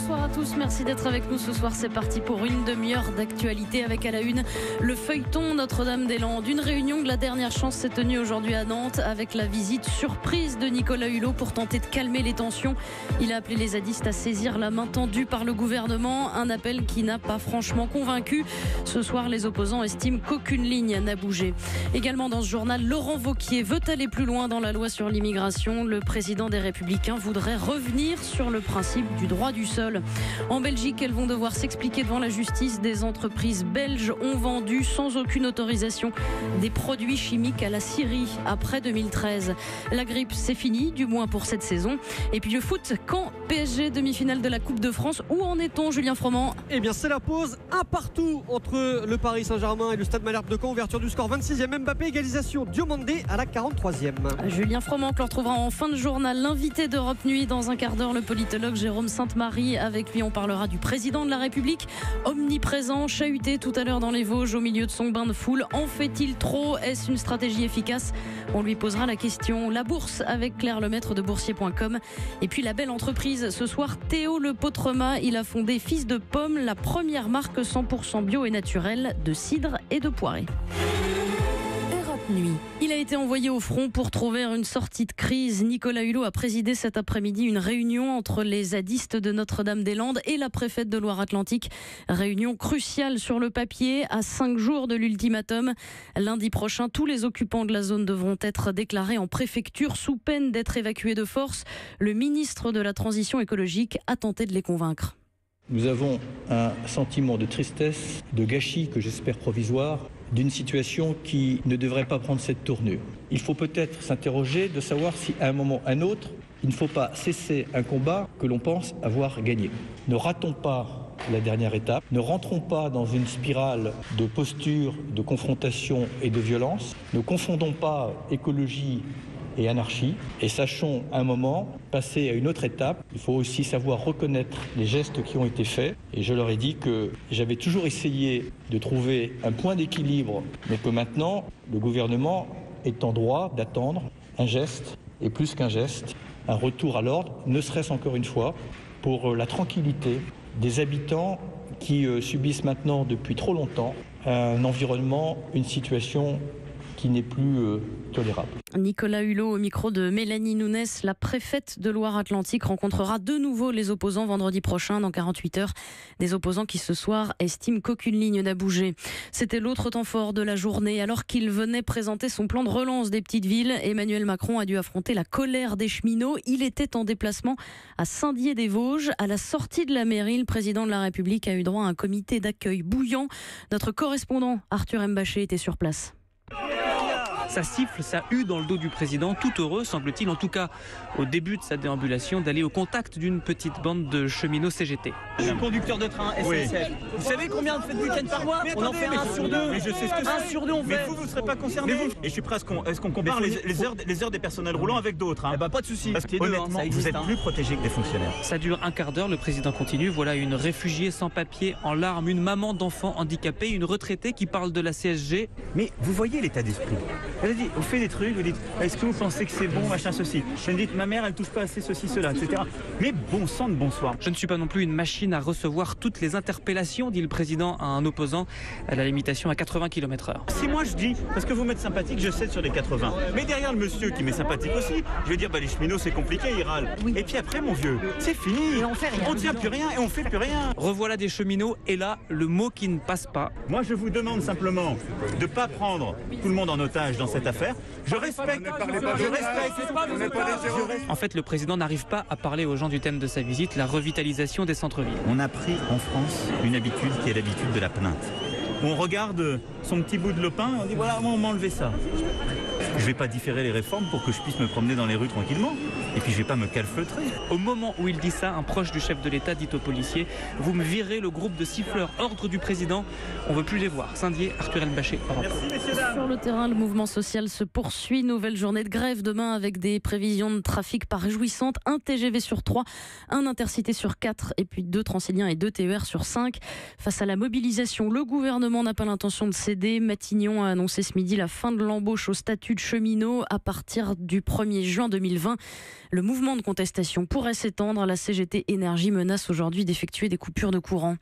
Bonsoir à tous, merci d'être avec nous ce soir. C'est parti pour une demi-heure d'actualité avec à la une le feuilleton Notre-Dame-des-Landes. Une réunion de la dernière chance s'est tenue aujourd'hui à Nantes avec la visite surprise de Nicolas Hulot pour tenter de calmer les tensions. Il a appelé les zadistes à saisir la main tendue par le gouvernement, un appel qui n'a pas franchement convaincu. Ce soir, les opposants estiment qu'aucune ligne n'a bougé. Également dans ce journal, Laurent Wauquiez veut aller plus loin dans la loi sur l'immigration. Le président des Républicains voudrait revenir sur le principe du droit du sol. En Belgique, elles vont devoir s'expliquer devant la justice. Des entreprises belges ont vendu sans aucune autorisation des produits chimiques à la Syrie après 2013. La grippe, c'est fini, du moins pour cette saison. Et puis le foot, quand PSG demi-finale de la Coupe de France, où en est-on, Julien Froment? Eh bien, c'est la pause, un partout entre le Paris Saint-Germain et le Stade Malherbe de Caen. Ouverture du score, 26e Mbappé, égalisation Diomandé à la 43e. Julien Froment, que l'on retrouvera en fin de journal. L'invité d'Europe Nuit dans un quart d'heure, le politologue Jérôme Sainte-Marie. Avec lui, on parlera du président de la République, omniprésent, chahuté tout à l'heure dans les Vosges au milieu de son bain de foule. En fait-il trop? Est-ce une stratégie efficace? On lui posera la question. La bourse avec Claire Lemaître de boursier.com. Et puis la belle entreprise ce soir, Théo Le Potremat. Il a fondé Fils de Pomme, la première marque 100% bio et naturelle de cidre et de poirée. Nuit. Il a été envoyé au front pour trouver une sortie de crise. Nicolas Hulot a présidé cet après-midi une réunion entre les zadistes de Notre-Dame-des-Landes et la préfète de Loire-Atlantique. Réunion cruciale sur le papier, à 5 jours de l'ultimatum. Lundi prochain, tous les occupants de la zone devront être déclarés en préfecture sous peine d'être évacués de force. Le ministre de la Transition écologique a tenté de les convaincre. Nous avons un sentiment de tristesse, de gâchis que j'espère provisoire, d'une situation qui ne devrait pas prendre cette tournure. Il faut peut-être s'interroger de savoir si à un moment ou à un autre, il ne faut pas cesser un combat que l'on pense avoir gagné. Ne ratons pas la dernière étape, ne rentrons pas dans une spirale de posture, de confrontation et de violence, ne confondons pas écologie et anarchie, et sachons un moment passer à une autre étape. Il faut aussi savoir reconnaître les gestes qui ont été faits, et je leur ai dit que j'avais toujours essayé de trouver un point d'équilibre, mais que maintenant le gouvernement est en droit d'attendre un geste, et plus qu'un geste, un retour à l'ordre, ne serait-ce encore une fois pour la tranquillité des habitants qui subissent maintenant depuis trop longtemps un environnement, une situation qui n'est plus tolérable. Nicolas Hulot au micro de Mélanie Nunes, la préfète de Loire-Atlantique, rencontrera de nouveau les opposants vendredi prochain dans 48 heures. Des opposants qui ce soir estiment qu'aucune ligne n'a bougé. C'était l'autre temps fort de la journée. Alors qu'il venait présenter son plan de relance des petites villes, Emmanuel Macron a dû affronter la colère des cheminots. Il était en déplacement à Saint-Dié-des-Vosges. À la sortie de la mairie, le président de la République a eu droit à un comité d'accueil bouillant. Notre correspondant Arthur Mbaché était sur place. Ça siffle, ça hue dans le dos du président, tout heureux, semble-t-il, en tout cas au début de sa déambulation, d'aller au contact d'une petite bande de cheminots CGT. Je suis conducteur de train SNCF. Oui. Vous savez combien de fêtes week-end par mois? On en fait un sur deux. Mais je sais ce que c'est. Un sur deux, on fait. Mais vous ne serez pas concerné. Et je suis prêt à ce qu'on compare les heures des personnels roulants avec d'autres. Hein. Eh ben, pas de souci. Parce que honnêtement, vous êtes plus protégés que des fonctionnaires. Ça dure un quart d'heure, le président continue. Voilà une réfugiée sans papier, en larmes, une maman d'enfant handicapée, une retraitée qui parle de la CSG. Mais vous voyez l'état d'esprit. Elle a dit, vous faites des trucs, vous dites, est-ce que vous pensez que c'est bon, machin, ceci. Je me dis, ma mère, elle touche pas assez ceci, cela, etc. Mais bon sang de bonsoir. Je ne suis pas non plus une machine à recevoir toutes les interpellations, dit le président à un opposant, à la limitation à 80 km/h. Si moi je dis, parce que vous m'êtes sympathique, je cède sur les 80. Mais derrière le monsieur qui m'est sympathique aussi, je vais dire, les cheminots c'est compliqué, il râle. Oui. Et puis après, mon vieux, c'est fini. Et on fait rien. On tient plus rien et on fait plus rien. Revoilà des cheminots et là, le mot qui ne passe pas. Moi, je vous demande simplement de ne pas prendre tout le monde en otage dans cette affaire. Je respecte. En fait, le président n'arrive pas à parler aux gens du thème de sa visite, la revitalisation des centres-villes. On a pris en France une habitude qui est l'habitude de la plainte. On regarde son petit bout de lopin et on dit voilà, moi on m'a enlevé ça. Je ne vais pas différer les réformes pour que je puisse me promener dans les rues tranquillement. Et puis je ne vais pas me calfeutrer. Au moment où il dit ça, un proche du chef de l'État dit aux policiers « Vous me virez le groupe de siffleurs, ordre du président, on ne veut plus les voir ». Saint-Dié, Arthur Elbaché, Europe 1. Sur le terrain, le mouvement social se poursuit. Nouvelle journée de grève demain avec des prévisions de trafic pas réjouissantes. Un TGV sur 3, un Intercité sur 4 et puis 2 Transiliens et 2 TER sur 5. Face à la mobilisation, le gouvernement n'a pas l'intention de céder. Matignon a annoncé ce midi la fin de l'embauche au statut de cheminot à partir du 1er juin 2020. Le mouvement de contestation pourrait s'étendre. La CGT Énergie menace aujourd'hui d'effectuer des coupures de courant.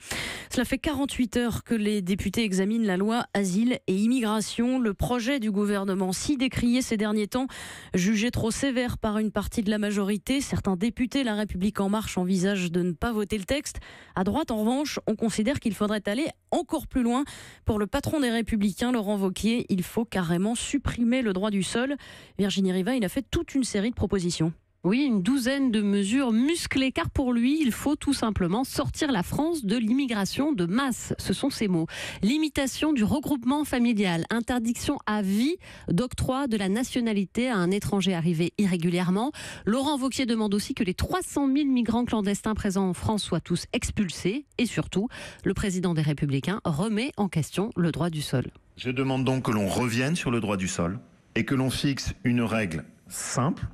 Cela fait 48 heures que les députés examinent la loi Asile et Immigration. Le projet du gouvernement, si décrié ces derniers temps, jugé trop sévère par une partie de la majorité. Certains députés La République En Marche envisagent de ne pas voter le texte. À droite, en revanche, on considère qu'il faudrait aller encore plus loin. Pour le patron des Républicains, Laurent Wauquiez, il faut carrément supprimer le droit du sol. Virginie Riva, il a fait toute une série de propositions. Oui, une douzaine de mesures musclées, car pour lui, il faut tout simplement sortir la France de l'immigration de masse. Ce sont ses mots. Limitation du regroupement familial, interdiction à vie d'octroi de la nationalité à un étranger arrivé irrégulièrement. Laurent Wauquiez demande aussi que les 300 000 migrants clandestins présents en France soient tous expulsés. Et surtout, le président des Républicains remet en question le droit du sol. Je demande donc que l'on revienne sur le droit du sol et que l'on fixe une règle simple,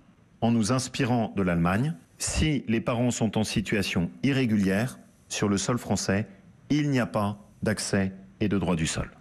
en nous inspirant de l'Allemagne. Si les parents sont en situation irrégulière sur le sol français, il n'y a pas d'accès et de droit du sol.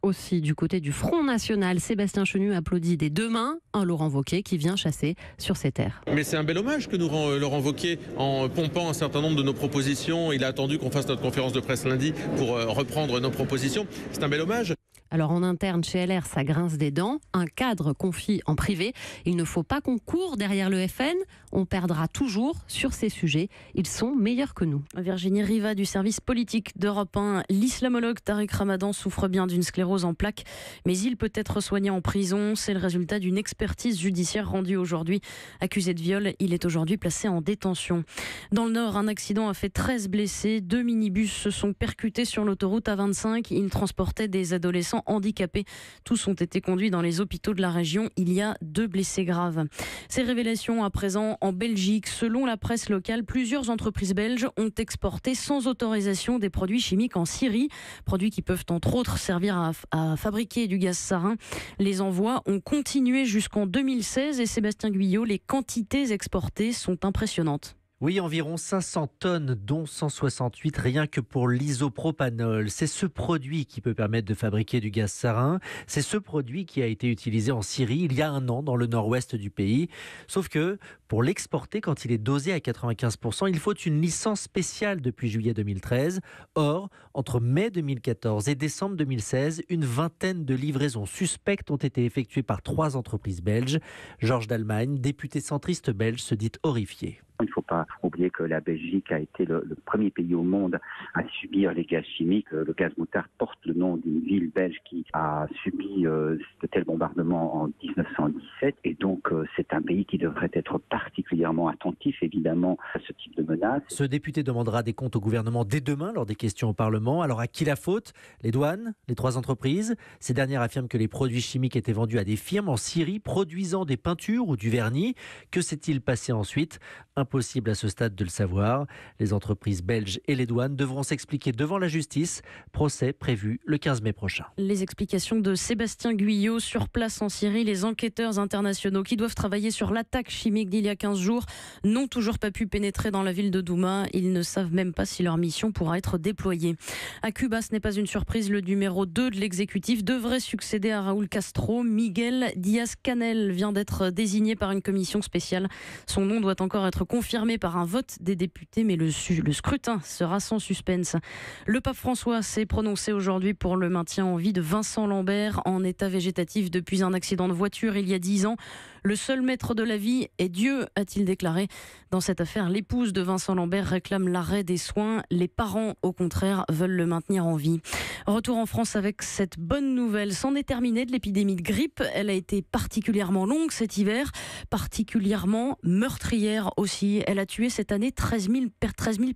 Aussi, du côté du Front National, Sébastien Chenu applaudit des deux mains un Laurent Wauquiez qui vient chasser sur ses terres. Mais c'est un bel hommage que nous rend Laurent Wauquiez en pompant un certain nombre de nos propositions. Il a attendu qu'on fasse notre conférence de presse lundi pour reprendre nos propositions. C'est un bel hommage. Alors en interne chez LR, ça grince des dents. Un cadre confie en privé. Il ne faut pas qu'on court derrière le FN. On perdra toujours sur ces sujets. Ils sont meilleurs que nous. Virginie Riva du service politique d'Europe 1. L'islamologue Tariq Ramadan souffre bien d'une sclérose en plaques, mais il peut être soigné en prison. C'est le résultat d'une expertise judiciaire rendue aujourd'hui. Accusé de viol, il est aujourd'hui placé en détention. Dans le Nord, un accident a fait 13 blessés. 2 minibus se sont percutés sur l'autoroute A25. Ils transportaient des adolescents handicapés. Tous ont été conduits dans les hôpitaux de la région. Il y a 2 blessés graves. Ces révélations à présent en Belgique. Selon la presse locale, plusieurs entreprises belges ont exporté sans autorisation des produits chimiques en Syrie. Produits qui peuvent entre autres servir à fabriquer du gaz sarin. Les envois ont continué jusqu'en 2016 et Sébastien Guyot, les quantités exportées sont impressionnantes. Oui, environ 500 tonnes, dont 168 rien que pour l'isopropanol. C'est ce produit qui peut permettre de fabriquer du gaz sarin. C'est ce produit qui a été utilisé en Syrie il y a un an dans le nord-ouest du pays. Sauf que pour l'exporter, quand il est dosé à 95%, il faut une licence spéciale depuis juillet 2013. Or, entre mai 2014 et décembre 2016, une vingtaine de livraisons suspectes ont été effectuées par 3 entreprises belges. Georges Dallemagne, député centriste belge, se dit horrifié. Il ne faut pas oublier que la Belgique a été le premier pays au monde à subir les gaz chimiques. Le gaz moutarde porte le nom d'une ville belge qui a subi de tels bombardements en 1917. Et donc, c'est un pays qui devrait être particulièrement attentif, évidemment, à ce type de menaces. Ce député demandera des comptes au gouvernement dès demain lors des questions au Parlement. Alors, à qui la faute ? Les douanes ? Les 3 entreprises ? Ces dernières affirment que les produits chimiques étaient vendus à des firmes en Syrie produisant des peintures ou du vernis. Que s'est-il passé ensuite ? Impossible à ce stade de le savoir. Les entreprises belges et les douanes devront s'expliquer devant la justice. Procès prévu le 15 mai prochain. Les explications de Sébastien Guyot sur place en Syrie. Les enquêteurs internationaux qui doivent travailler sur l'attaque chimique d'il y a 15 jours n'ont toujours pas pu pénétrer dans la ville de Douma. Ils ne savent même pas si leur mission pourra être déployée. À Cuba, ce n'est pas une surprise. Le numéro 2 de l'exécutif devrait succéder à Raúl Castro. Miguel Díaz-Canel vient d'être désigné par une commission spéciale. Son nom doit encore être confirmé par un vote des députés, mais le scrutin sera sans suspense. Le pape François s'est prononcé aujourd'hui pour le maintien en vie de Vincent Lambert, en état végétatif depuis un accident de voiture il y a 10 ans. Le seul maître de la vie est Dieu, a-t-il déclaré. Dans cette affaire, l'épouse de Vincent Lambert réclame l'arrêt des soins. Les parents, au contraire, veulent le maintenir en vie. Retour en France avec cette bonne nouvelle. C'en est terminé de l'épidémie de grippe. Elle a été particulièrement longue cet hiver, particulièrement meurtrière aussi. Elle a tué cette année 13 000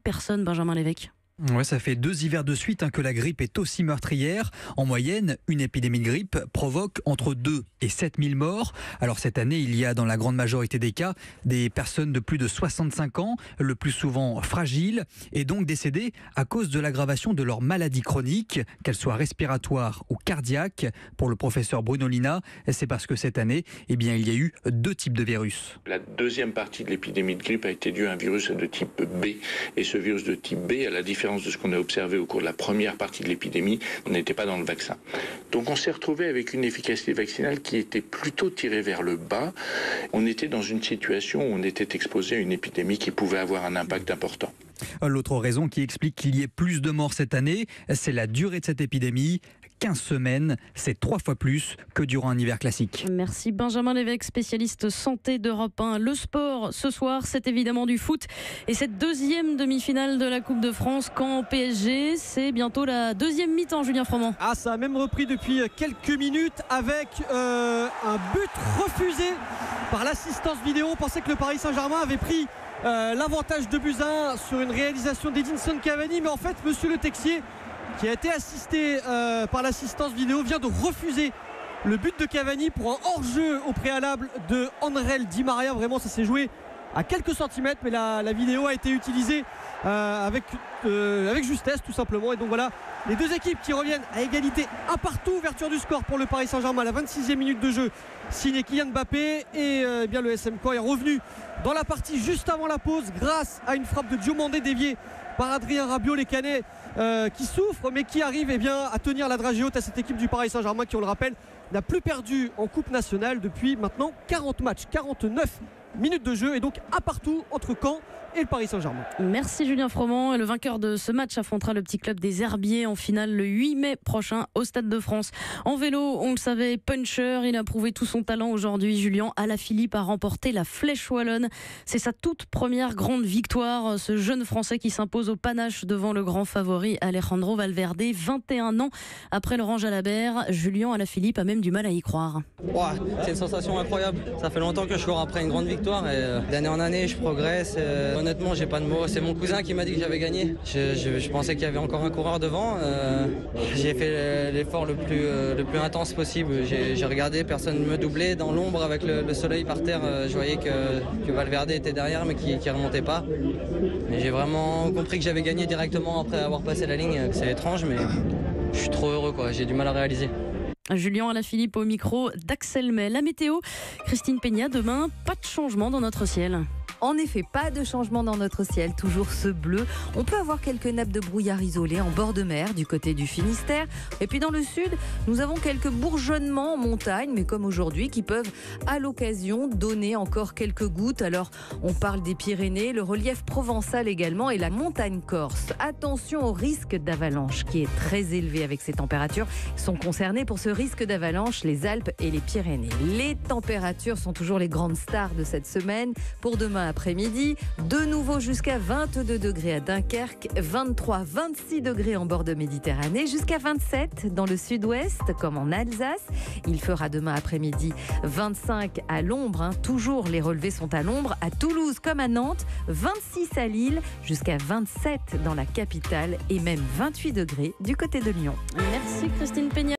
personnes, Benjamin Lévesque. Ouais, ça fait 2 hivers de suite que la grippe est aussi meurtrière. En moyenne, une épidémie de grippe provoque entre 2 et 7 000 morts. Alors cette année, il y a dans la grande majorité des cas des personnes de plus de 65 ans, le plus souvent fragiles, et donc décédées à cause de l'aggravation de leur maladie chronique, qu'elle soit respiratoire ou cardiaque. Pour le professeur Bruno Lina, c'est parce que cette année, il y a eu 2 types de virus. La deuxième partie de l'épidémie de grippe a été due à un virus de type B. Et ce virus de type B, à la différence différence de ce qu'on a observé au cours de la première partie de l'épidémie, on n'était pas dans le vaccin. Donc on s'est retrouvé avec une efficacité vaccinale qui était plutôt tirée vers le bas. On était dans une situation où on était exposé à une épidémie qui pouvait avoir un impact important. L'autre raison qui explique qu'il y ait plus de morts cette année, c'est la durée de cette épidémie. 15 semaines, c'est 3 fois plus que durant un hiver classique. Merci Benjamin Lévesque, spécialiste santé d'Europe 1. Le sport, ce soir, c'est évidemment du foot. Et cette deuxième demi-finale de la Coupe de France, Caen PSG, c'est bientôt la deuxième mi-temps, Julien Froment. Ah, ça a même repris depuis quelques minutes avec un but refusé par l'assistance vidéo. On pensait que le Paris Saint-Germain avait pris l'avantage de Buzyn sur une réalisation d'Edinson Cavani, mais en fait, monsieur Le Texier, qui a été assisté par l'assistance vidéo, vient de refuser le but de Cavani pour un hors-jeu au préalable de Andrel Di Maria. Vraiment, ça s'est joué à quelques centimètres, mais la vidéo a été utilisée avec justesse tout simplement. Et donc voilà, les deux équipes qui reviennent à égalité, un partout. Ouverture du score pour le Paris Saint-Germain à la 26e minute de jeu, signé Kylian Mbappé. Et bien le SM Caen est revenu dans la partie juste avant la pause grâce à une frappe de Diomandé déviée par Adrien Rabiot. Les Canets qui souffrent mais qui arrivent à tenir la dragée haute à cette équipe du Paris Saint-Germain qui, on le rappelle, n'a plus perdu en Coupe nationale depuis maintenant 40 matchs, 49 minutes de jeu, et donc un partout entre Caen et le Paris Saint-Germain. Merci Julien Froment. Et le vainqueur de ce match affrontera le petit club des Herbiers en finale le 8 mai prochain au Stade de France. En vélo, on le savait, puncher, il a prouvé tout son talent aujourd'hui. Julien Alaphilippe a remporté la Flèche Wallonne. C'est sa toute première grande victoire, ce jeune Français qui s'impose au panache devant le grand favori Alejandro Valverde. 21 ans après Laurent Jalabert, Julien Alaphilippe a même du mal à y croire. C'est une sensation incroyable. Ça fait longtemps que je cours après une grande victoire et d'année en année je progresse. Honnêtement, j'ai pas de mots. C'est mon cousin qui m'a dit que j'avais gagné. Je pensais qu'il y avait encore un coureur devant. J'ai fait l'effort le plus intense possible. J'ai regardé, personne ne me doublait. Dans l'ombre, avec le soleil par terre, je voyais que Valverde était derrière, mais qui remontait pas. Et j'ai vraiment compris que j'avais gagné directement après avoir passé la ligne. C'est étrange, mais je suis trop heureux, quoi. J'ai du mal à réaliser. Julien Alaphilippe au micro d'Axel May. La météo, Christine Peña, demain, pas de changement dans notre ciel. En effet, pas de changement dans notre ciel, toujours ce bleu. On peut avoir quelques nappes de brouillard isolées en bord de mer du côté du Finistère. Et puis dans le sud, nous avons quelques bourgeonnements en montagne, mais comme aujourd'hui, qui peuvent à l'occasion donner encore quelques gouttes. Alors on parle des Pyrénées, le relief provençal également et la montagne corse. Attention au risque d'avalanche qui est très élevé avec ces températures. Sont concernés pour ce risque d'avalanche les Alpes et les Pyrénées. Les températures sont toujours les grandes stars de cette semaine. Pour demain après-midi, de nouveau jusqu'à 22 degrés à Dunkerque, 23, 26 degrés en bord de Méditerranée, jusqu'à 27 dans le sud-ouest comme en Alsace. Il fera demain après-midi 25 à l'ombre, toujours les relevés sont à l'ombre, à Toulouse comme à Nantes, 26 à Lille, jusqu'à 27 dans la capitale et même 28 degrés du côté de Lyon. Merci Christine Peña.